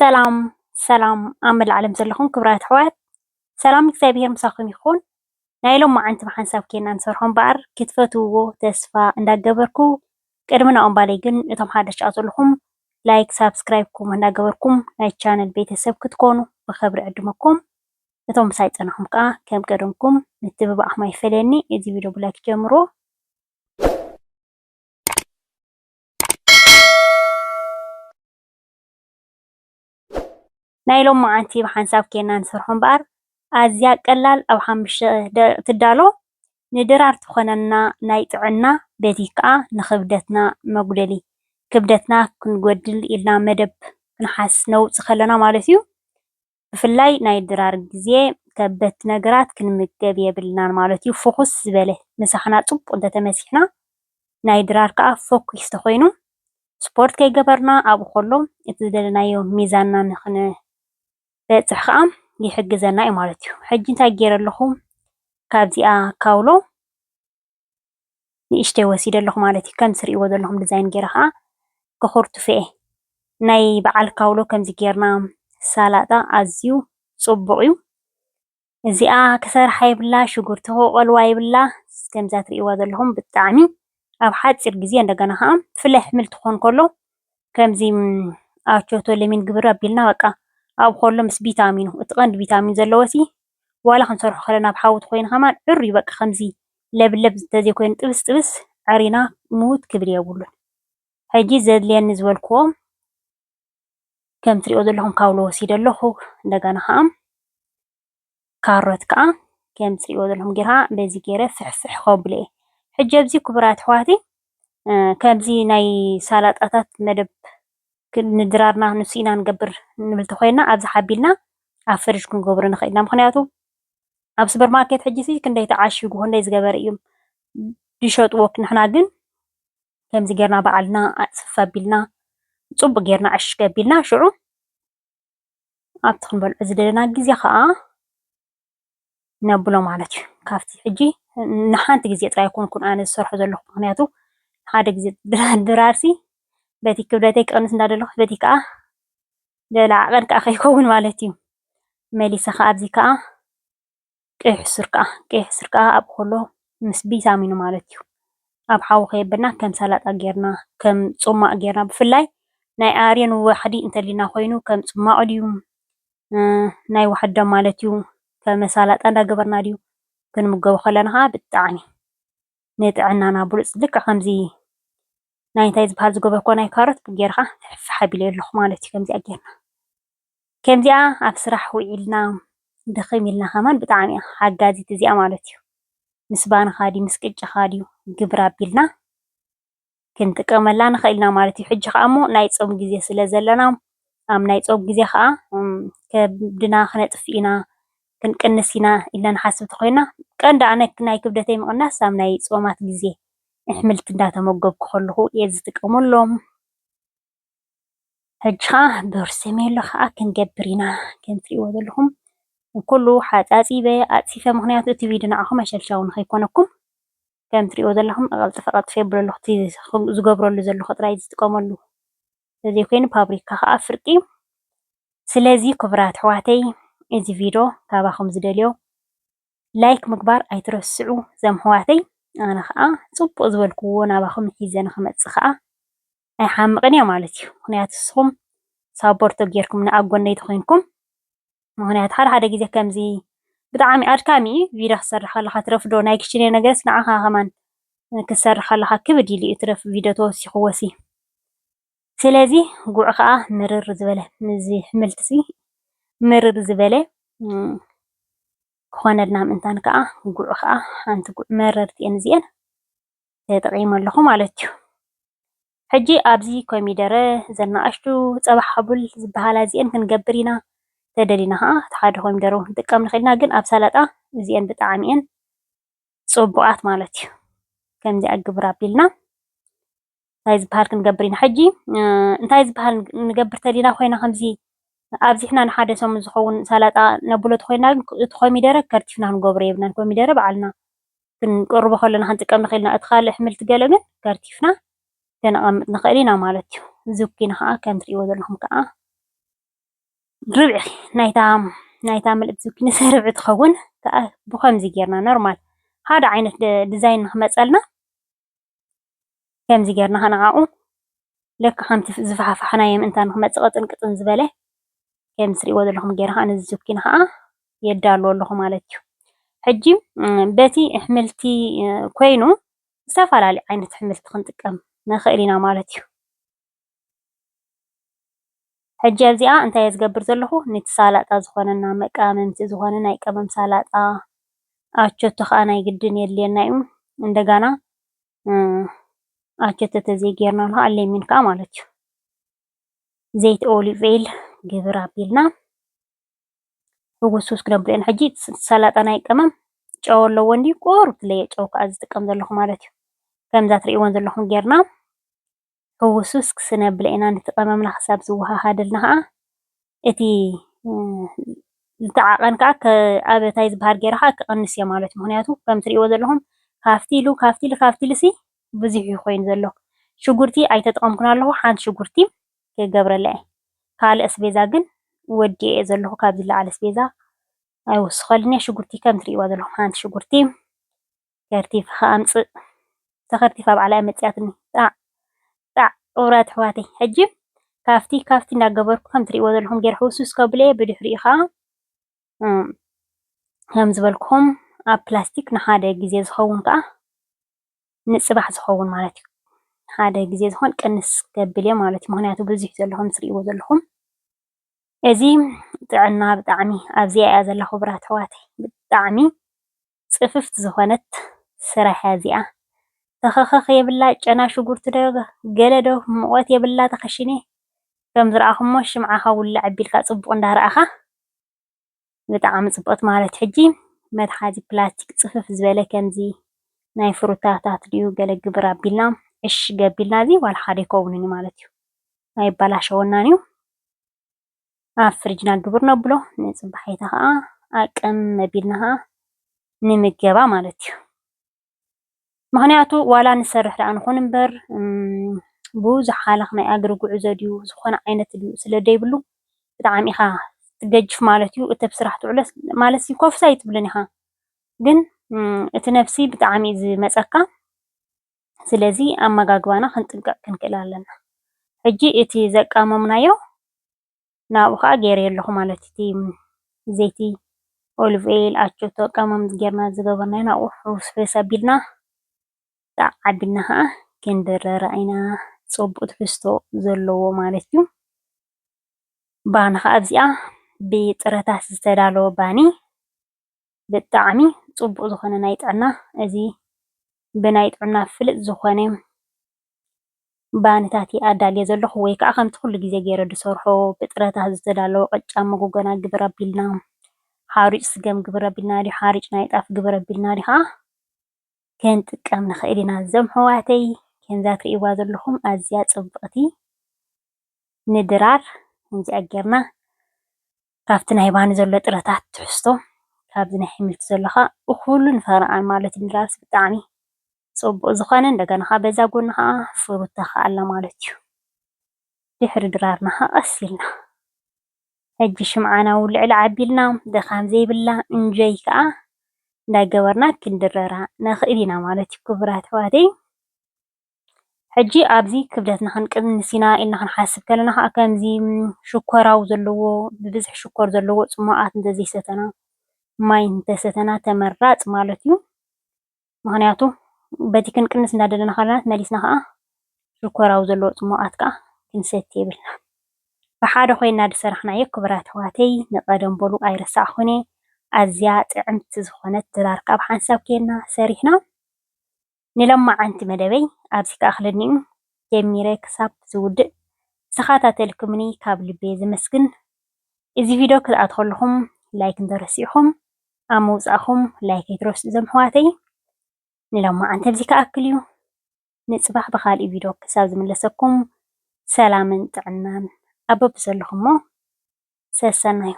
ሰላም ሰላም ኣብ መላዓለም ዘለኹም ክብራት ኣሕዋት ሰላም እግዚኣብሔር ምሳኹም ይኹን። ናይ ሎም መዓልቲ ብሓንሳብ ኬና ንሰርሖ እምበኣር ክትፈትውዎ ተስፋ እንዳገበርኩ ቅድሚ ናኦም ባለይ ግን እቶም ሓደሽቲ ዘለኹም ላይክ ሳብስክራይብኩም እንዳገበርኩም ናይ ቻነል ቤተሰብ ክትኮኑ ብክብሪ ዕድመኩም። እቶም ምሳይ ፀናኹም ከዓ ከም ቀደምኩም ምትብባዕኹም ኣይፈለየኒ። እዚ ቪድዮ ብላይክ ጀምሮ። ናይ ሎም መዓልቲ ብሓንሳብ ኬና ንሰርሖ እምበኣር ኣዝያ ቀላል ኣብ 5 ደቂቕ ትዳሎ ንድራር ትኾነና ናይ ጥዕና በቲ ከዓ ንክብደትና መጉደሊ ክብደትና ክንጎድል ኢልና መደብ ክንሓስስ ነውፅእ ከለና ማለት እዩ። ብፍላይ ናይ ድራር ግዜ ከበድቲ ነገራት ክንምገብ የብልናን ማለት እዩ። ፍኹስ ዝበለ ምሳሕና ፅቡቅ እንተተመሲሕና ናይ ድራር ከዓ ፎኪስ ተኮይኑ ስፖርት ከይገበርና ኣብኡ ከሎ እቲ ዝደለናዮ ሚዛንና ንክንበፅሕ ከዓ ይሕግዘና እዩ ማለት እዩ። ሕጂ እንታይ ገይረ ኣለኹ ካብዚኣ ካውሎ ንእሽተይ ወሲደ ኣለኹ ማለት እዩ። ከም ትሪእዎ ዘለኹም ዲዛይን ገይረ ከዓ ከኹርትፈአ ናይ በዓል ካውሎ ከምዚ ጌርና ሳላጣ ኣዝዩ ፅቡቅ እዩ። እዚኣ ክሰርሓ የብላ ሽጉርቲ ክቆልዋ የብላ ከምዛ ትሪእዋ ዘለኹም ብጣዕሚ ኣብ ሓፂር ግዜ እንደገና ከዓ ብፍላይ ሕምልቲ ክኾን ከሎ ከምዚ ኣቸቶ ለሚን ግብር ኣቢልና በቃ ኣብ ከሎ ምስ ቪታሚኑ እቲ ቀንዲ ቪታሚን ዘለዎሲ ዋላ ክንሰርሖ ከለና ብሓዊ ኮይኑ ከማን ዕርዩ በቃ ከምዚ ለብለብ እንተዘይኮይኑ ጥብስ ጥብስ ዓሪና ሙት ክብል የብሉን። ሕጂ ዘድልየኒ ዝበልክዎ ከም ትሪእዎ ዘለኹም ካውሎ ወሲደ ኣለኹ እንደገና ከዓ ካሮት ከዓ ከም ትሪእዎ ዘለኹም ጌርካ በዚ ገይረ ፍሕፍሕ ከብሎ እየ። ሕጂ ኣብዚ ክቡራት ኣሕዋተይ ከምዚ ናይ ሳላጣታት መደብ ንድራርና ንሱ ኢና ንገብር ንብል ተኮይንና ኣብዚ ሓቢልና ኣብ ፍርጅ ክንገብሮ ንኽእል ኢና። ምክንያቱ ኣብ ሱፐርማርኬት ሕጂ ክንደይ ተዓሽጉ ክንደይ ዝገበረ እዩ ዝሸጥዎ። ንሕና ግን ከምዚ ጌርና በዓልና ኣፅፍፍ ኣቢልና ፅቡቅ ጌርና ዕሽግ ኣቢልና ሽዑ ኣብቲ ክንበልዖ ዝደለና ግዜ ከዓ ነብሎ ማለት እዩ። ካብቲ ሕጂ ንሓንቲ ግዜ ጥራይ ኣይኮንኩን ኣነ ዝሰርሖ ዘለኹ ምክንያቱ ሓደ ግዜ ድራርሲ በቲ ክብደተይ ክቅንስ እንዳደለኹ በቲ ከዓ ልዕሊ ዓቐን ከዓ ከይከውን ማለት እዩ። መሊሰ ከዓ ኣብዚ ከዓ ቀይሕ ሱር ከዓ ኣብ ከሎ ምስ ቪታሚኑ ማለት እዩ ኣብ ሓዊ ከየብልና ከም ሰላጣ ጌርና ከም ፅሟቅ ጌርና ብፍላይ ናይ ኣርየን ዋሕዲ እንተሊና ኮይኑ ከም ፅሟቅ ድዩ ናይ ዋሕዲ ማለት እዩ ከም ሰላጣ እንዳገበርና ድዩ ክንምገቦ ከለና ከዓ ብጣዕሚ ንጥዕናና ብሉፅ ልክዕ ከምዚ ናይ እንታይ ዝበሃል ዝገበርክዎ ናይ ካሮት ጌርካ ፍሕፍሕ ኣቢለ ኣለኹ ማለት እዩ። ከምዚኣ ጌርና ከምዚኣ ኣብ ስራሕ ውዒልና ድኽም ኢልና ከማን ብጣዕሚ እያ ሓጋዚት እዚኣ ማለት እዩ። ምስ ባንኻ ድዩ ምስ ቅጫኻ ድዩ ግብሪ ኣቢልና ክንጥቀመላ ንኽእል ኢና ማለት እዩ። ሕጂ ከዓ እሞ ናይ ፆም ግዜ ስለ ዘለና ኣብ ናይ ፆም ግዜ ከዓ ከብድና ክነጥፍ ኢና ክንቅንስ ኢና ኢልና ንሓስብ ተኮይንና ቀንዲ ኣነ ናይ ክብደተይ ምቅናስ ኣብ ናይ ፆማት ግዜ ኣሕምልቲ እንዳተመገብኩ ከለኹ እየ ዝጥቀመሎም። ሕጂ ከዓ በርሰሜሎ ከዓ ክንገብር ኢና ከም ትሪእዎ ዘለኹም ኩሉ ሓፃፂበ ኣፅፊፈ ምክንያቱ እቲ ቪድዮ ንዓኹም ኣሸልሻዊ ንከይኮነኩም ከም ትሪእዎ ዘለኹም ኣቐልጥፈ የብሎ ኣለኹ እቲ ዝገብረሉ ዘለኹ ጥራይ ዝጥቀመሉ ስለዘይኮይኑ ፓብሪካ ከዓ ፍርቂ። ስለዚ ክቡራት ኣሕዋተይ እዚ ቪድዮ ካባኹም ዝደልዮ ላይክ ምግባር ኣይትረስዑ እዞም ኣሕዋተይ። ኣነ ከዓ ፅቡቅ ዝበልክዎ ናባኹም ሒዘ ንክመፅእ ከዓ ኣይሓምቕን እየ ማለት እዩ። ምክንያቱ ንስኹም ሳፖርቶ ጌርኩም ኣብ ጎነይ ተኮይንኩም ምክንያቱ ሓደ ግዜ ከምዚ ብጣዕሚ ኣድካሚ እዩ ቪድዮ ክሰርሕ ከለካ ትረፍዶ ናይ ክሽነ ነገርስ ንዓኻ ከማን ክሰርሕ ከለካ ክብድ ኢሉ እዩ ትረፍ ቪድዮ ተወሲኹ ወሲ። ስለዚ ጉዕ ከዓ ምርር ዝበለ ምዚ ሕምልቲ ምርር ዝበለ ክኾነልና ምእንታን ከዓ ጉዕ ከዓ ሓንቲ ጉዕ መረርቲ እየን እዚአን ተጠቂመ ኣለኹ ማለት እዩ። ሕጂ ኣብዚ ኮሚደረ ዘናኣሽቱ ፀባ ሓቡል ዝበሃላ እዚአን ክንገብር ኢና ተደሊና ከዓ እቲ ሓደ ኮሚደረ ክንጥቀም ንኽእል ኢና። ግን ኣብ ሰላጣ እዚአን ብጣዕሚ እየን ፅቡቃት ማለት እዩ። ከምዚኣ ግብሪ ኣቢልና እንታይ ዝበሃል ክንገብር ኢና። ሕጂ እንታይ ዝበሃል ንገብር ተሊና ኮይና ከምዚ ኣብዚሕና ንሓደ ሰሙን ዝኸውን ሰላጣ ነብሎ ተኮይና ግን እቲ ኮሚደረ ከርቲፍና ክንገብሮ የብልናን። ኮሚደረ በዓልና ክንቀርቦ ከለና ክንጥቀም ንኽእል ኢና። እቲ ካልእ ኣሕምልቲ ገለ ግን ከርቲፍና ከነቐምጥ ንኽእል ኢና ማለት እዩ። ዙኪኒ ከዓ ከም ትሪእዎ ዘለኹም ከዓ ربع نايتا ملت زوكي نسربع تخون بخمزي جيرنا نورمال هذا عينة ديزاين مسألنا كمزي جيرنا هنعاقو لك خمت زفحة فحنايم انت متسقط انقطن زباله كم سري وذ لهم جيرها أنا الزوكين ها يدالو لهم مالتيو حجي باتي حملتي كوينو سافر على عينة حملت خنتكم نخيلنا مالتيو حجي أزياء أنت يزجبر زلهو نتسالة زخوننا مكامن تزخوننا يكمم سالة أشوت خانا يقدن يلي نايم عندنا أشوت تزيجيرنا لها اللي من كامالتيو زيت أوليفيل جبرا بيلنا وغسوس كنبلين حجي سالة أنا يكمم ጨው ለወንዲ ቆርጥ ለጨው ካዝ ተቀም ዘለኹ ማለት እዩ ከምዛ ትሪእዎን ዘለኹም ጌርና ህውሱስ ክስነብለና ንተቀመምና حساب ዝወሃሃደልና እቲ ዝተዓቀን ከአበታይ ዝበሃል ጌርካ ክቅንስ እየ ማለት ምክንያቱ ከም ትሪእዎ ዘለኹም ካፍቲሉ ሲ ብዙሕ ይኮይን ዘሎ ሽጉርቲ ኣይተጠቀምኩና ኣለኹ ሓንቲ ሽጉርቲ ከገብረለ ካልእ ኣስቤዛ ግን ወዲየ ዘለኹ ካብ ዝለዓለ ኣስቤዛ ኣይወስኸልኒ ሽጉርቲ ከም ትሪእዎ ዘለኹም ሓንቲ ሽጉርቲ ከርቲፍ ኣምፅእ ተኸርቲፍ ኣብ ዓላይ መፅያትኒ ጣዕ ቁራት ሕዋተይ ሕጂ ካፍቲ እንዳገበርኩ ከም ትሪእዎ ዘለኹም ጌር ህውሱስ ከብለ ብድሕሪኡ ከዓ ከም ዝበልኩም ኣብ ፕላስቲክ ንሓደ ግዜ ዝኸውን ከዓ ንፅባሕ ዝኸውን ማለት እዩ ሓደ ግዜ ዝኾን ቅንስ ከብል እየ ማለት እዩ ምክንያቱ ብዙሕ ዘለኹም ትሪእዎ ዘለኹም እዚ ጥዕና ብጣዕሚ ኣብዚኣ እያ ዘላ ክቡራት ኣሕዋተይ ብጣዕሚ ፅፍፍቲ ዝኾነት ስራሕ እዚኣ ተኸኸኽ የብላ ጨና ሽጉርቲ ዶ ገለ ዶ ሙቐት የብላ ተኸሽኔ ከም ዝረኣኹሞ ሽምዓኻ ውላዕ ኣቢልካ ፅቡቕ እንዳረኣኻ ብጣዕሚ ፅቡቕት ማለት ሕጂ መትሓዚ ፕላስቲክ ፅፍፍ ዝበለ ከምዚ ናይ ፍሩታታት ድዩ ገለ ግብር ኣቢልና እሽ ገቢልና እዚ ዋላ ሓደ ይከውንን ማለት እዩ ኣይበላሸወናን እዩ ኣብ ፍሪጅና ግብር ነብሎ ንፅባሒታ ከዓ ኣቀም መቢልና ከዓ ንምገባ ማለት እዩ ምክንያቱ ዋላ ንሰርሕ ዳኣ ንኹን እምበር ብዙሕ ሓለኽ ናይ ኣገር ጉዕዞ ድዩ ዝኾነ ዓይነት ድዩ ስለደይብሉ ብጣዕሚ ኢኻ ትገጅፍ ማለት እዩ እተብ ስራሕ ትውዕለስ ማለት ኮፍሳ ይትብልን ኢኻ ግን እቲ ነፍሲ ብጣዕሚ ዝመፀካ ስለዚ ኣመጋግባና ክንጥንቀቅ ክንክእል ኣለና ሕጂ እቲ ዘቃመምናዮ ናብኡ ከዓ ገይረ ኣለኹ ማለት እቲ ዘይቲ ኦሊቭ ኦይል ኣቾቶ ቀመም ጌርና ዝገበርናዮ ናብኡ ሕውስፍስ ኣቢልና ዓቢልና ከዓ ክንድርደር ኢና ፅቡቅ ትሕዝቶ ዘለዎ ማለት እዩ ባኒ ከዓ ኣብዚኣ ብጥረታት ዝተዳለወ ባኒ ብጣዕሚ ፅቡቅ ዝኾነ ናይ ጥዕና እዚ ብናይ ጥዕና ፍልጥ ዝኾነ ባኒታት ኣዳልየ ዘለኹ ወይ ከዓ ከምቲ ኩሉ ግዜ ገይረ ዝሰርሖ ብጥረታት ዝተዳለወ ቅጫ መጎጎና ግብር ኣቢልና ሓርጭ ስገም ግብር ኣቢልና ዲ ሓርጭ ናይ ጣፍ ግብር ኣቢልና ዲ ከዓ ክንጥቀም ንኽእል ኢና እዞም ኣሕዋተይ ከምዛ ትሪእዋ ዘለኹም ኣዝያ ፅብቕቲ ንድራር ከምዚኣ ጌርና ካብቲ ናይ ባኒ ዘሎ ጥረታት ትሕዝቶ ካብዚ ናይ ሕምልቲ ዘሎ ከዓ እኩሉ ንፈርኣን ማለት ንድራርስ ብጣዕሚ ፅቡቅ ዝኾነ እንደገና ከዓ በዛ ጎኒ ከዓ ፍሩታ ከዓ ኣላ ማለት እዩ ድሕሪ ድራርና ከዓ ቀስ ኢልና ሕጂ ሽምዓና ውልዕል ዓቢልና ድኻም ዘይብላ እንጆይ ከዓ እንዳገበርና ክንድረራ ንኽእል ኢና ማለት እዩ ክቡራት ኣሕዋተይ ሕጂ ኣብዚ ክብደትና ክንቅንስ ኢና ኢልና ክንሓስብ ከለና ከዓ ከምዚ ሽኮራው ዘለዎ ብብዝሒ ሽኮር ዘለዎ ፅሟቃት እንተዘይሰተና ማይ እንተሰተና ተመራፅ ማለት እዩ ምክንያቱ በቲ ክንቅንስ እንዳደለና ከለና መሊስና ከዓ ሽኮራው ዘለዎ ፅሟቃት ከዓ ክንሰቲ የብልና ብሓደ ኮይና ድሰራሕናዮ ክቡራት ኣሕዋተይ ንቀደም በሉ ኣይረሳዕኹን ኣዝያ ጥዕምቲ ዝኾነት ድራር ካብ ሓንሳብ ኬና ሰሪሕና ንሎማዓንቲ መደበይ ኣብዚ ከኣኽለኒኡ ጀሚረ ክሳብ ዝውድእ ዝተኸታተልኩምኒ ካብ ልቤ ዝመስግን እዚ ቪድዮ ክትኣት ከለኹም ላይክ እንተረሲዕኹም ኣብ ምውፃእኹም ላይክ ኣይትረስዑ እዞም ኣሕዋተይ ንሎማዓንቲ ኣብዚ ከኣክል እዩ ንፅባሕ ብካልእ ቪድዮ ክሳብ ዝምለሰኩም ሰላምን ጥዕናን ኣብ በብዘለኹሞ ሰሰናዩ